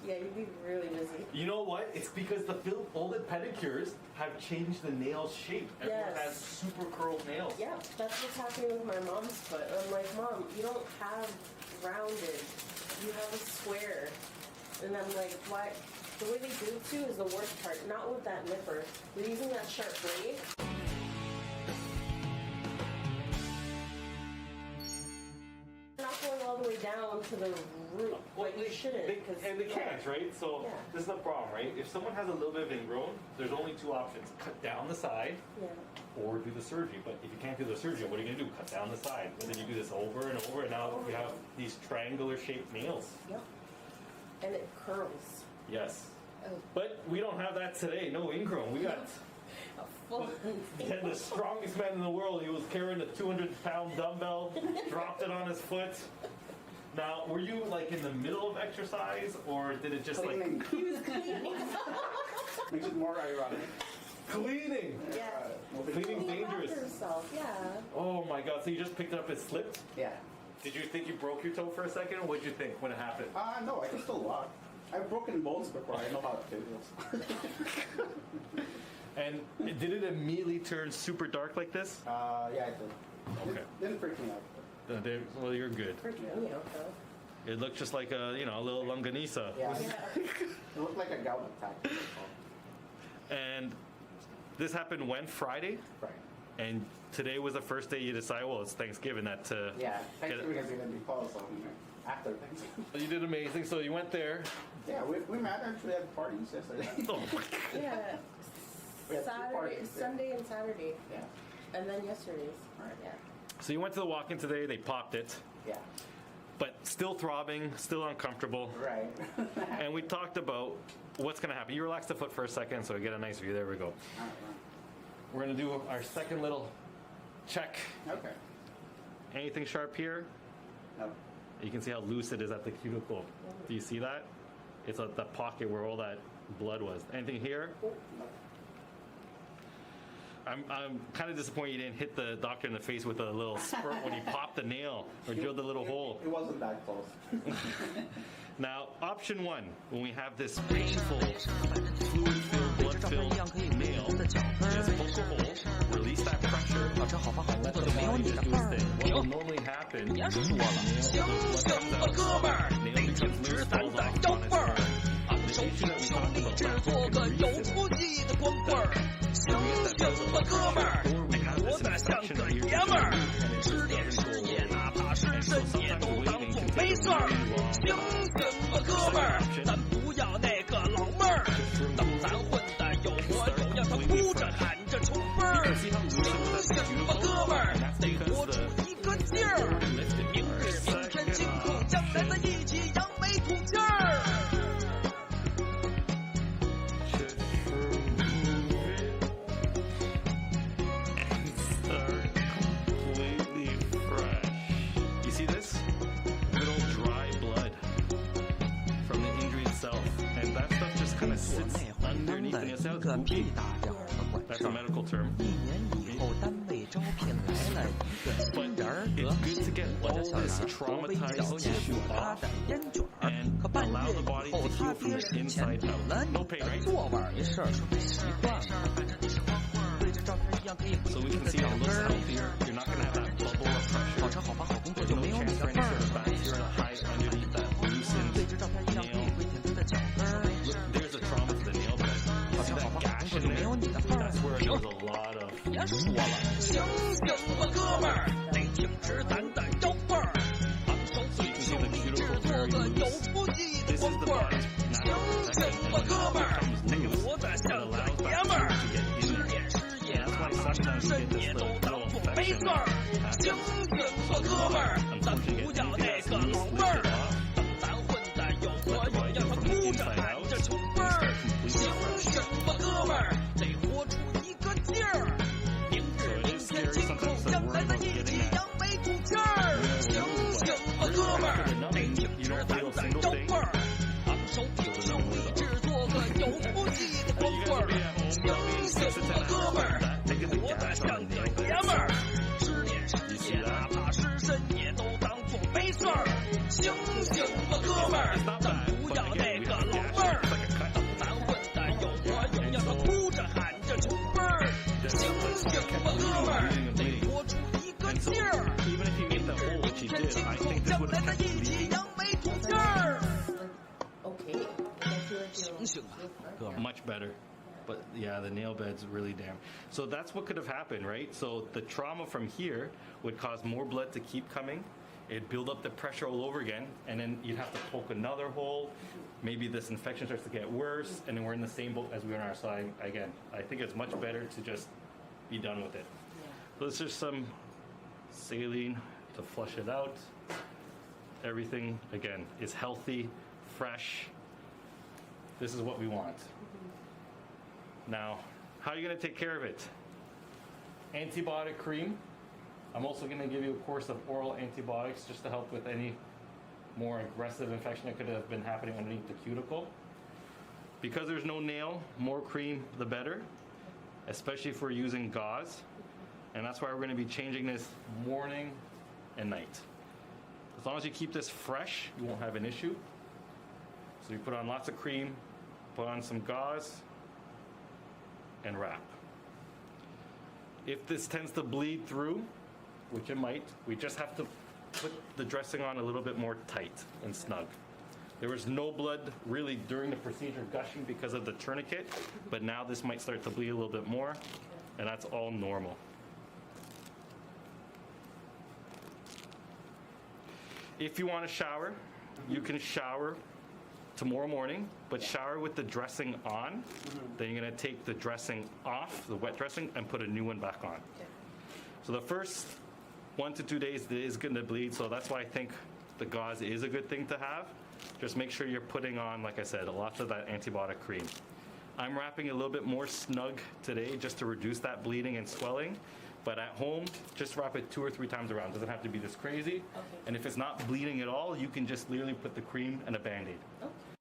Yeah, you'd be really busy. You know what? It's because all the pedicures have changed the nail shape. Everyone has super curled nails. Yeah, that's what's happening with my mom's foot. I'm like, Mom, you don't have rounded. You have a square. And I'm like, why? The way they do it too is the worst part. Not with that nipper. They're using that sharp blade. Not going all the way down to the root. Like you shouldn't. They can't, right? So this is the problem, right? If someone has a little bit of ingrown, there's only two options. Cut down the side or do the surgery. But if you can't do the surgery, what are you going to do? Cut down the side. And then you do this over and over, and now we have these triangular shaped nails. Yep. And it curls. Yes. But we don't have that today. No ingrown. We got the strongest man in the world. He was carrying a 200-pound dumbbell, dropped it on his foot. Now, were you like in the middle of exercise, or did it just cleaning. He was cleaning. Makes it more ironic. Cleaning? Yeah. Cleaning's dangerous. Himself. Yeah. Oh my God, so you just picked it up and slipped? Yeah. Did you think you broke your toe for a second, or what did you think when it happened? No, I can still walk. I've broken bones before. I know how to do this. And did it immediately turn super dark like this? Yeah, it did. Okay. It didn't freak me out. Well, you're good. Freaking me out though. It looked just like a little longanisa. Yeah. It looked like a gout attack. And this happened when? Friday? Right. And today was the first day you decided, well, it's Thanksgiving. Yeah, Thanksgiving is going to be closed, so after Thanksgiving. You did amazing. So you went there. Yeah, we met actually at parties yesterday. Oh my God. Yeah. Saturday, Sunday and Saturday. Yeah. And then yesterday's. Right. Yeah. So you went to the walk-in today. They popped it. Yeah. But still throbbing, still uncomfortable. Right. And we talked about what's going to happen. You relax the foot for a second so we get a nice view. There we go. Right. We're going to do our second little check. Okay. Anything sharp here? No. You can see how loose it is at the cuticle. Do you see that? It's at the pocket where all that blood was. Anything here? No. I'm kind of disappointed you didn't hit the doctor in the face with a little spurt when he popped the nail or drilled the little hole. It wasn't that close. Now, option one, when we have this painful, fluid-filled, blood-filled nail, just poke a hole, release that pressure, and let the body just do its thing. What will normally happen, nail becomes loose, falls off on its own. The issue that we talked about last week is我的像个爷们儿，吃点吃也哪怕是深夜都当作没事儿。行行吧，哥们儿，咱不要那个老妹儿，等咱混的有模有样，他哭着喊着冲分儿。行行吧，哥们儿，得活出一个劲儿，明日明天今后将来的一起扬眉吐气儿。That's a medical term. But it's good to get all this traumatized tissue off and allow the body to heal from the inside out. No pain, right? So we can see it looks healthier. You're not going to have that bubble of pressure. There's no chance for any sort of bacteria to hide underneath that loosened nail. Look, there's a trauma to the nail bed. See that gash in there? That's where there's a lot of... 别说了，行行吧，哥们儿，得挺直咱的腰背儿，昂首挺胸立志做个有出息的光棍儿。行行吧，哥们儿，活得像个爷们儿，失恋失业哪怕是深夜都当作没事儿。行行吧，哥们儿，咱不要那个老妹儿，等咱混的有模有样，他哭着喊着冲分儿。行行吧，哥们儿，得活出一个劲儿。 天今后将来的一起扬眉吐气儿，行行吧，哥们儿，得挺直咱的腰背儿，昂首挺胸立志做个有出息的光棍儿。行行吧，哥们儿，活得像个爷们儿，失恋失业哪怕是深夜都当作没事儿。行行吧，哥们儿，咱不要那个老 did, I think this would have kept bleeding Okay. I feel like you're much better. But yeah, the nail bed's really damaged. So that's what could have happened, right? So the trauma from here would cause more blood to keep coming. It'd build up the pressure all over again, and then you'd have to poke another hole. Maybe this infection starts to get worse, and then we're in the same boat as we are on our side. Again, I think it's much better to just be done with it. So this is some saline to flush it out. Everything, again, is healthy, fresh. This is what we want. Now, how are you going to take care of it? Antibiotic cream. I'm also going to give you a course of oral antibiotics just to help with any more aggressive infection that could have been happening underneath the cuticle. Because there's no nail, more cream the better, especially if we're using gauze. And that's why we're going to be changing this morning and night. As long as you keep this fresh, you won't have an issue. So you put on lots of cream, put on some gauze, and wrap. If this tends to bleed through, which it might, we just have to put the dressing on a little bit more tight and snug. There was no blood really during the procedure gushing because of the tourniquet, but now this might start to bleed a little bit more, and that's all normal. If you want to shower, you can shower tomorrow morning, but shower with the dressing on. Then you're going to take the dressing off, the wet dressing, and put a new one back on. So the first 1 to 2 days it is going to bleed, so that's why I think the gauze is a good thing to have. Just make sure you're putting on, like I said, lots of that antibiotic cream. I'm wrapping a little bit more snug today just to reduce that bleeding and swelling. But at home, just wrap it 2 or 3 times around. It doesn't have to be this crazy. Okay. And if it's not bleeding at all, you can just literally put the cream and a Band-Aid. Okay.